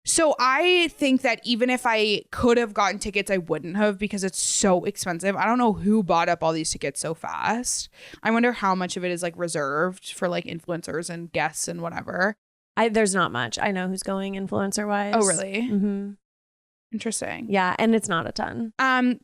So I think that even if I could have gotten tickets, I wouldn't have because it's so expensive. I don't know who bought up all these tickets so fast. I wonder how much of it is like reserved for like influencers and guests and whatever. There's not much. I know who's going influencer wise. Oh, really? Mm-hmm. Interesting. Yeah, and it's not a ton.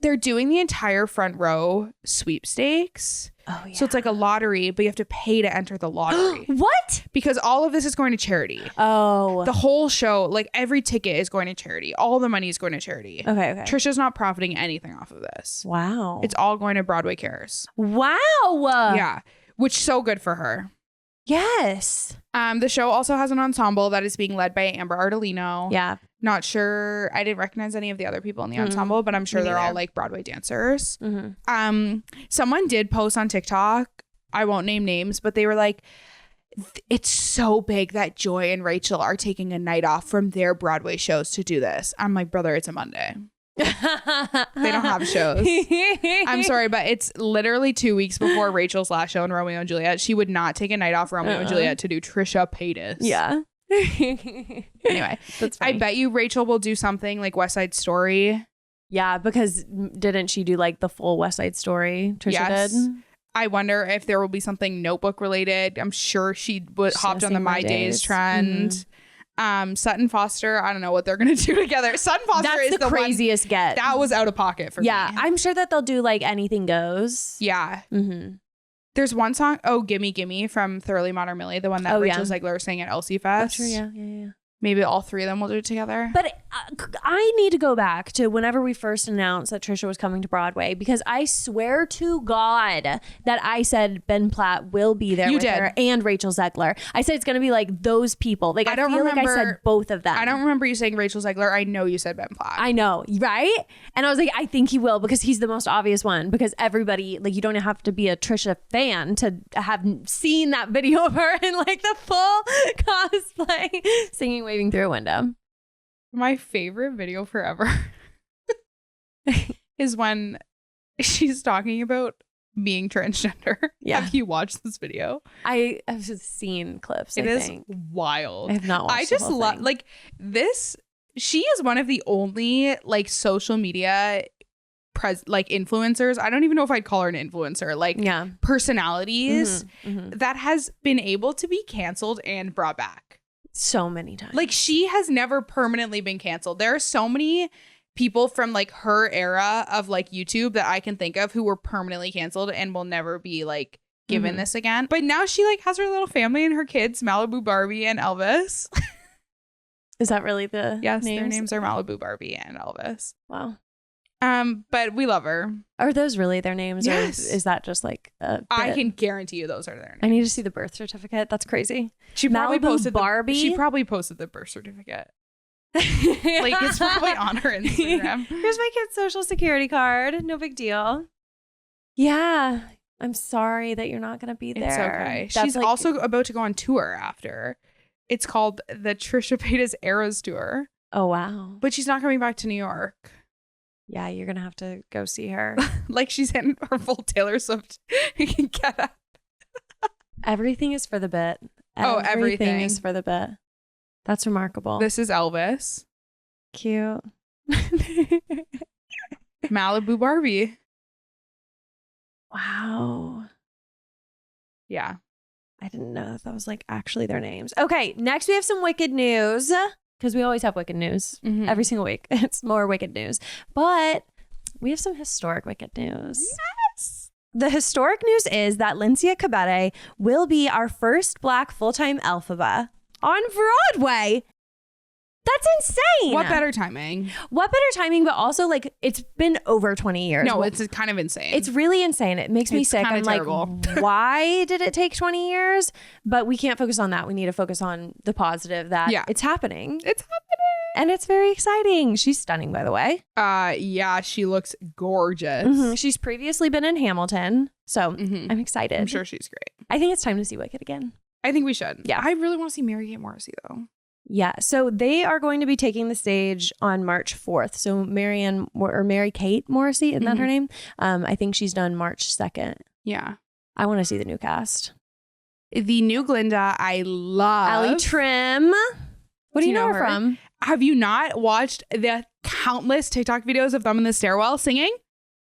They're doing the entire front row sweepstakes. Oh, yeah. So it's like a lottery, but you have to pay to enter the lottery. What? Because all of this is going to charity. Oh. The whole show, like every ticket is going to charity. All the money is going to charity. Okay. Trisha's not profiting anything off of this. Wow. It's all going to Broadway Cares. Wow. Yeah. Which so good for her. Yes. The show also has an ensemble that is being led by Amber Ardolino. Yeah. Not sure. I didn't recognize any of the other people in the ensemble, but I'm sure they're all like Broadway dancers. Someone did post on TikTok. I won't name names, but they were like, it's so big that Joy and Rachel are taking a night off from their Broadway shows to do this. I'm like, brother, it's a Monday. They don't have shows. I'm sorry, but it's literally 2 weeks before Rachel's last show in Romeo and Juliet. She would not take a night off Romeo and Juliet to do Trisha Paytas. Yeah. Anyway, I bet you Rachel will do something like West Side Story. Yeah, because didn't she do like the full West Side Story? Trisha did. I wonder if there will be something Notebook related. I'm sure she hopped on the My Days trend. Sutton Foster, I don't know what they're gonna do together. Sutton Foster is the craziest get. That was out of pocket for me. Yeah, I'm sure that they'll do like Anything Goes. Yeah. There's one song, Gimme Gimme from Thoroughly Modern Millie, the one that Rachel Ziegler sang at Elsie Fest. Oh, true, yeah. Maybe all three of them will do it together. But I need to go back to whenever we first announced that Trisha was coming to Broadway, because I swear to God that I said Ben Platt will be there with her and Rachel Ziegler. I said it's going to be like those people. Like I don't feel like I said both of them. I don't remember you saying Rachel Ziegler. I know you said Ben Platt. I know, right? And I was like, I think he will because he's the most obvious one. Because everybody, like, you don't have to be a Trisha fan to have seen that video of her in like the full cosplay singing Waving Through a Window. My favorite video forever is when she's talking about being transgender. Yeah. Have you watched this video? I have seen clips. It is wild. I have not watched. I just love like this. She is one of the only like social media like influencers. I don't even know if I'd call her an influencer. Like personalities that has been able to be canceled and brought back. So many times. Like she has never permanently been canceled. There are so many people from like her era of like YouTube that I can think of who were permanently canceled and will never be like given this again. But now she like has her little family and her kids, Malibu Barbie and Elvis. Is that really the Yes, names? Their names are Malibu Barbie and Elvis. Wow. But we love her. Are those really their names? Yes. Or is that just like a bit? I can guarantee you those are their names. I need to see the birth certificate. That's crazy. She probably posted Barbie. She probably posted the birth certificate. Like it's probably on her Instagram. Here's my kid's social security card. No big deal. Yeah. I'm sorry that you're not going to be there. It's okay. That's She's also about to go on tour after. It's called the Trisha Paytas Eras Tour. Oh, wow. But she's not coming back to New York. Yeah, you're going to have to go see her. Like she's in her full Taylor Swift get up. Everything is for the bit. Everything is for the bit. That's remarkable. This is Elvis. Cute. Malibu Barbie. Wow. Yeah. I didn't know if that was like actually their names. Okay, next we have some Wicked news, because we always have Wicked news every single week. It's more Wicked news. But we have some historic Wicked news. Yes. The historic news is that Lindsey will be our first Black full-time Elphaba on Broadway. That's insane. What better timing? But also, like, it's been over 20 years. No, it's kind of insane. It's really insane. It makes me sick. I'm terrible. Like, why did it take 20 years? But we can't focus on that. We need to focus on the positive that it's happening. It's happening. And it's very exciting. She's stunning, by the way. Yeah, she looks gorgeous. She's previously been in Hamilton. So I'm excited. I'm sure she's great. I think it's time to see Wicked again. I think we should. Yeah. I really want to see Mary-Kate Morrissey, though. Yeah, so they are going to be taking the stage on March 4th. So Mary-Kate Morrissey, isn't that her name? I think she's done March 2nd. Yeah. I want to see the new cast. The new Glinda, I love. Allie Trim. What do you know her from? Have you not watched the countless TikTok videos of them in the stairwell singing?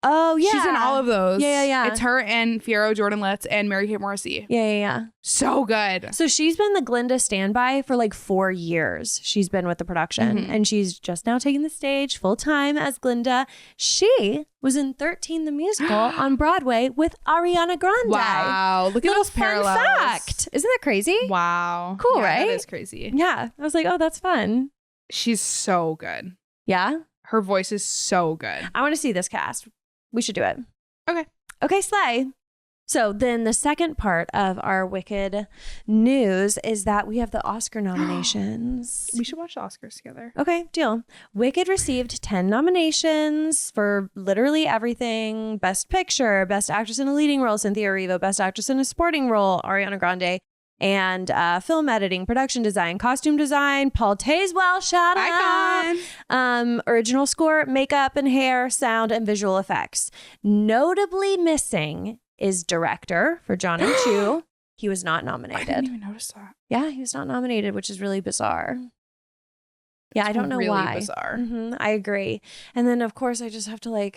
Oh, yeah. She's in all of those. Yeah. It's her and Fiyero Jordan-Litz and Mary-Kate Morrissey. Yeah. So good. So she's been the Glinda standby for like 4 years. She's been with the production and she's just now taking the stage full time as Glinda. She was in 13 the musical on Broadway with Ariana Grande. Wow. Look at those parallels. Fun fact. Isn't that crazy? Wow. Cool, yeah, right? That is crazy. Yeah. I was like, oh, that's fun. She's so good. Yeah? Her voice is so good. I want to see this cast. We should do it. Okay, slay. So then the second part of our Wicked news is that we have the Oscar nominations. We should watch the Oscars together. Okay, deal. Wicked received 10 nominations for literally everything. Best Picture, Best Actress in a Leading Role, Cynthia Erivo, Best Actress in a Supporting Role, Ariana Grande, and film editing, production design, costume design, Paul Tazewell, shout out. Original score, makeup and hair, sound, and visual effects. Notably missing is director for Johnny Chu. He was not nominated. I didn't even notice that. Yeah, he was not nominated, which is really bizarre. Yeah, I don't know really why. Bizarre. I agree. And then, of course, I just have to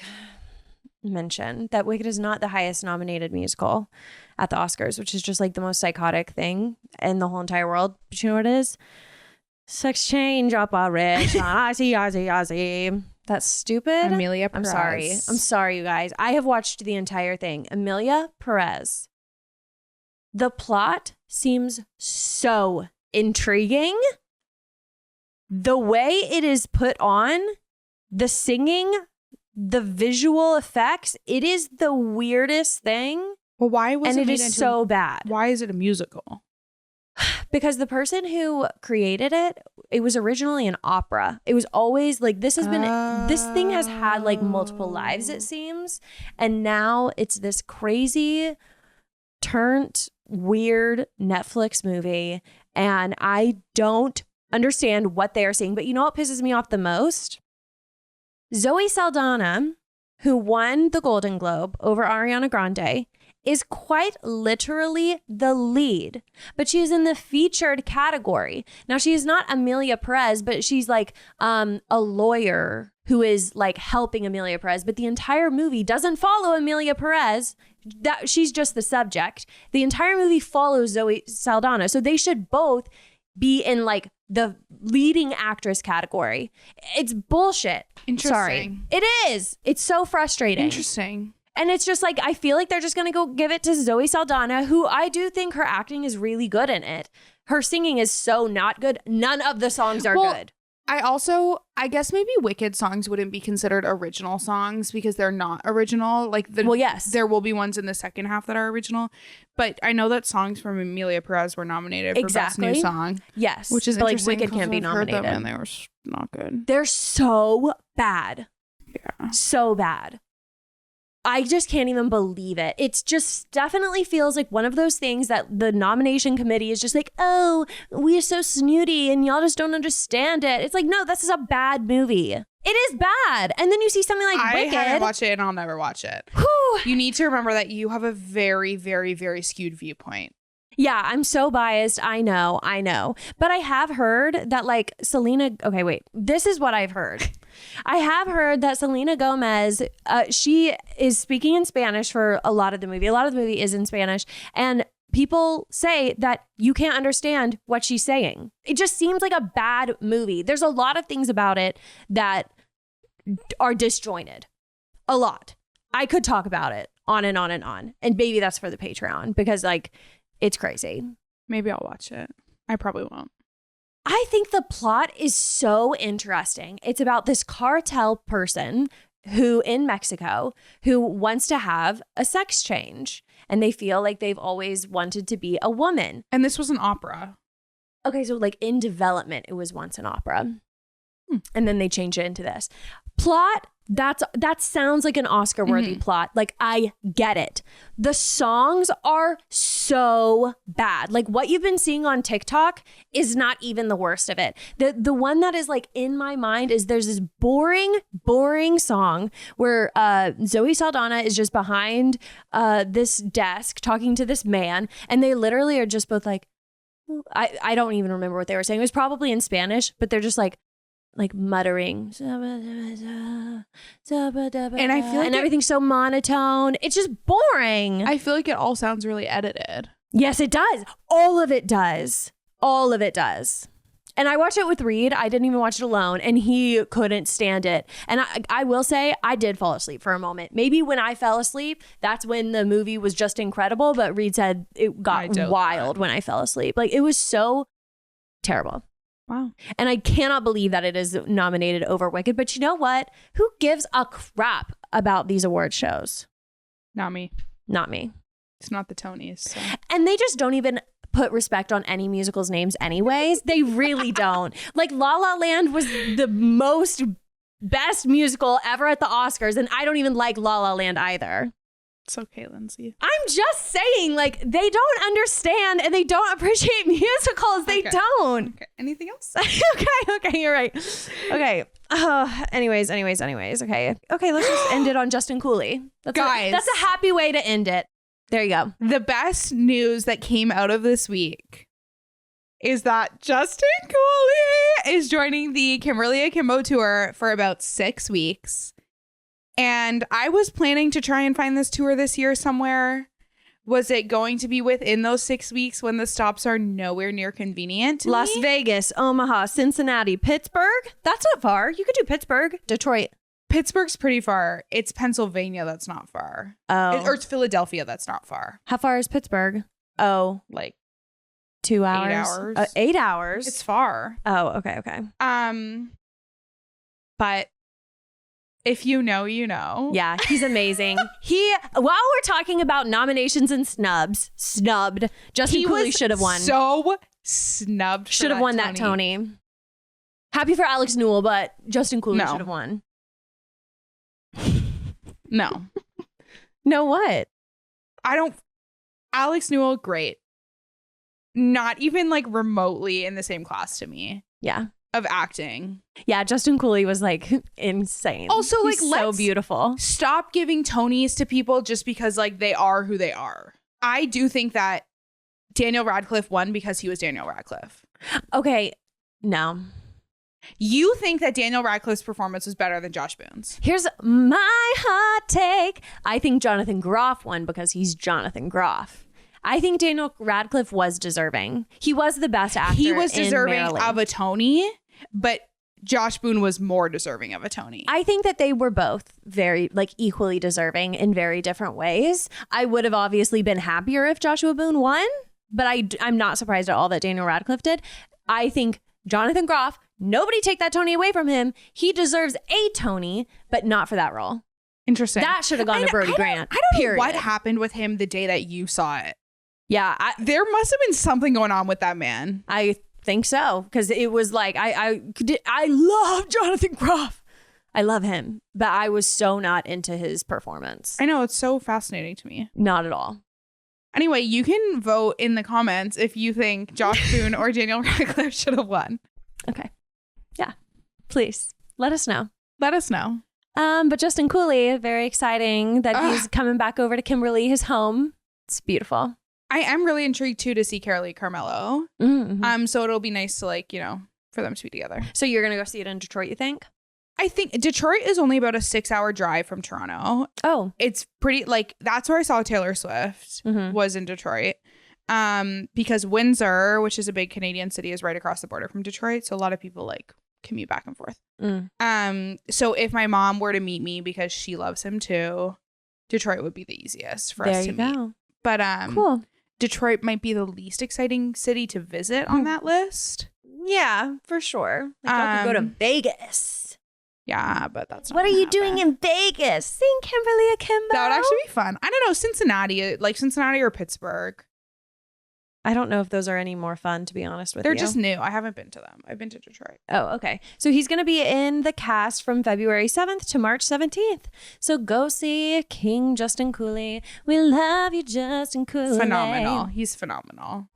mention that Wicked is not the highest nominated musical at the Oscars, which is just like the most psychotic thing in the whole entire world. But you know what it is? Sex change operation. Ozzy. That's stupid. Amelia Perez. I'm sorry, you guys. I have watched the entire thing. Amelia Perez. The plot seems so intriguing. The way it is put on, the singing, the visual effects, it is the weirdest thing. Well, why was it is so bad? Why is it a musical? Because the person who created it, it was originally an opera. It was always like, this thing has had like multiple lives, it seems. And now it's this crazy, turned weird Netflix movie. And I don't understand what they are saying. But you know what pisses me off the most? Zoe Saldana, who won the Golden Globe over Ariana Grande, is quite literally the lead, but she is in the featured category. Now, she is not Amelia Perez, but she's like a lawyer who is like helping Amelia Perez, but the entire movie doesn't follow Amelia Perez. That she's just the subject. The entire movie follows Zoe Saldana. So they should both be in like the leading actress category. It's bullshit. Interesting. Sorry. It is. It's so frustrating. Interesting. And it's just like, I feel like they're just going to go give it to Zoe Saldana, who I do think her acting is really good in it. Her singing is so not good. None of the songs are good. I guess maybe Wicked songs wouldn't be considered original songs because they're not original. Yes. There will be ones in the second half that are original. But I know that songs from Amelia Perez were nominated for Best New Song. Yes. Which is but interesting. Wicked can't be nominated. And they were not good. They're so bad. Yeah. So bad. I just can't even believe it. It's just definitely feels like one of those things that the nomination committee is just like, oh, we are so snooty and y'all just don't understand it. It's like, no, this is a bad movie. It is bad. And then you see something like Wicked. I haven't watched it and I'll never watch it. Whew. You need to remember that you have a very, very, very skewed viewpoint. Yeah, I'm so biased. I know. But I have heard that like Selena. Okay, wait. This is what I've heard. I have heard that Selena Gomez, she is speaking in Spanish for a lot of the movie. A lot of the movie is in Spanish. And people say that you can't understand what she's saying. It just seems like a bad movie. There's a lot of things about it that are disjointed. A lot. I could talk about it on and on and on. And maybe that's for the Patreon because like it's crazy. Maybe I'll watch it. I probably won't. I think the plot is so interesting. It's about this cartel person who in Mexico who wants to have a sex change and they feel like they've always wanted to be a woman. And this was an opera. Okay, so like in development, it was once an opera. And then they change it into this. Plot, that sounds like an Oscar-worthy plot. Like, I get it. The songs are so bad. Like, what you've been seeing on TikTok is not even the worst of it. The one that is, like, in my mind is there's this boring song where Zoe Saldana is just behind this desk talking to this man, and they literally are just both like, I don't even remember what they were saying. It was probably in Spanish, but they're just like muttering, and I feel like everything's so monotone. It's just boring. I feel like it all sounds really edited. Yes, it does. All of it does. And I watched it with Reed. I didn't even watch it alone, and he couldn't stand it. And I will say, I did fall asleep for a moment. Maybe when I fell asleep, that's when the movie was just incredible. But Reed said it got wild when I fell asleep. Like, it was so terrible. Wow. And I cannot believe that it is nominated over Wicked. But you know what? Who gives a crap about these award shows? Not me. It's not the Tonys. So. And they just don't even put respect on any musicals' names anyways. They really don't. Like, La La Land was the best musical ever at the Oscars. And I don't even like La La Land either. It's okay, Lindsay. I'm just saying, like, they don't understand and they don't appreciate musicals. They don't. Okay. Anything else? Okay, you're right. Okay. Anyways. Okay, let's just end it on Justin Cooley. That's a happy way to end it. There you go. The best news that came out of this week is that Justin Cooley is joining the Kimberly Akimbo tour for about 6 weeks. And I was planning to try and find this tour this year somewhere. Was it going to be within those 6 weeks when the stops are nowhere near convenient to Las me? Vegas, Omaha, Cincinnati, Pittsburgh? That's not far. You could do Pittsburgh, Detroit. Pittsburgh's pretty far. It's Pennsylvania that's not far. Oh. Or it's Philadelphia that's not far. How far is Pittsburgh? Oh. Like 2 hours? 8 hours. 8 hours? It's far. Oh, okay. But if you know, you know. Yeah, he's amazing. While we're talking about nominations and snubbed, Justin Cooley should have won. So snubbed. Should have won that Tony. Happy for Alex Newell, but Justin Cooley should have won. No. No, what? Alex Newell, great. Not even like remotely in the same class to me. Yeah. Of acting. Yeah, Justin Cooley was like insane. Also, like, he's so beautiful. Stop giving Tonys to people just because like they are who they are. I do think that Daniel Radcliffe won because he was Daniel Radcliffe. Okay, no. You think that Daniel Radcliffe's performance was better than Josh Boone's? Here's my hot take. I think Jonathan Groff won because he's Jonathan Groff. I think Daniel Radcliffe was deserving. He was the best actor. He was deserving of a Tony, but Josh Boone was more deserving of a Tony. I think that they were both very equally deserving in very different ways. I would have obviously been happier if Joshua Boone won, but I'm not surprised at all that Daniel Radcliffe did. I think Jonathan Groff, nobody take that Tony away from him. He deserves a Tony, but not for that role. Interesting. That should have gone to Brody Grant. I don't know what happened with him the day that you saw it. Yeah. There must have been something going on with that man. I think so. Because it was like, I love Jonathan Groff. I love him. But I was so not into his performance. I know. It's so fascinating to me. Not at all. Anyway, you can vote in the comments if you think Josh Boone or Daniel Radcliffe should have won. Okay. Yeah. Please. Let us know. But Justin Cooley, very exciting that he's coming back over to Kimberly, his home. It's beautiful. I am really intrigued too to see Carolee Carmelo. Mm-hmm. So it'll be nice to for them to be together. So you're gonna go see it in Detroit, you think? I think Detroit is only about a 6-hour drive from Toronto. Oh, it's pretty that's where I saw Taylor Swift was in Detroit. Because Windsor, which is a big Canadian city, is right across the border from Detroit. So a lot of people like commute back and forth. So if my mom were to meet me because she loves him too, Detroit would be the easiest for us to meet. But cool. Detroit might be the least exciting city to visit on that list. Yeah, for sure. Like y'all could go to Vegas. Yeah, but that's not what are you doing in Vegas? Sing Kimberly Akimbo. That would actually be fun. I don't know, Cincinnati or Pittsburgh. I don't know if those are any more fun, to be honest with you. They're just new. I haven't been to them. I've been to Detroit. Oh, okay. So he's going to be in the cast from February 7th to March 17th. So go see King Justin Cooley. We love you, Justin Cooley. Phenomenal. He's phenomenal.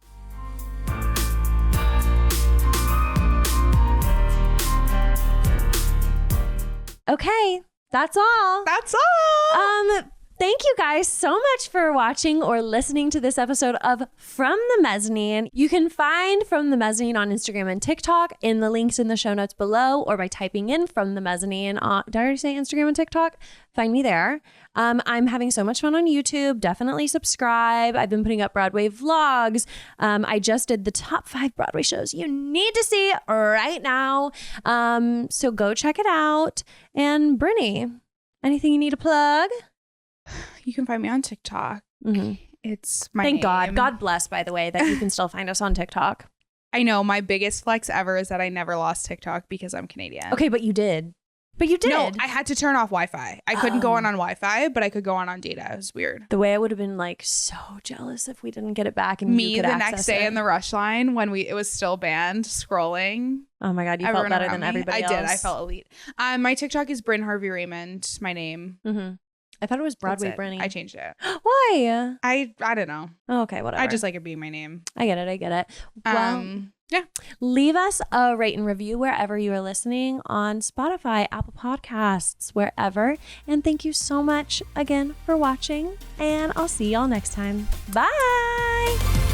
Okay. That's all. That's all. Thank you guys so much for watching or listening to this episode of From the Mezzanine. You can find From the Mezzanine on Instagram and TikTok in the links in the show notes below, or by typing in From the Mezzanine. Did I already say Instagram and TikTok? Find me there. I'm having so much fun on YouTube. Definitely subscribe. I've been putting up Broadway vlogs. I just did the top 5 Broadway shows you need to see right now. So go check it out. And Brinny, anything you need to plug? You can find me on TikTok. It's my Thank name. God. God bless, by the way, that you can still find us on TikTok. I know. My biggest flex ever is that I never lost TikTok because I'm Canadian. Okay, but you did. But you did. No, I had to turn off Wi-Fi. I couldn't go on Wi-Fi, but I could go on data. It was weird. The way I would have been like so jealous if we didn't get it back and me you could the next day in the rush line when it was still banned scrolling. Oh my God, you felt better than everybody else. I did. I felt elite. My TikTok is Bryn Harvey Raymond. My name. I thought it was Broadway Brinny. I changed it. Why? I don't know. Oh, okay, whatever. I just like it being my name. I get it. Well, yeah. Leave us a rate and review wherever you are listening on Spotify, Apple Podcasts, wherever. And thank you so much again for watching. And I'll see y'all next time. Bye.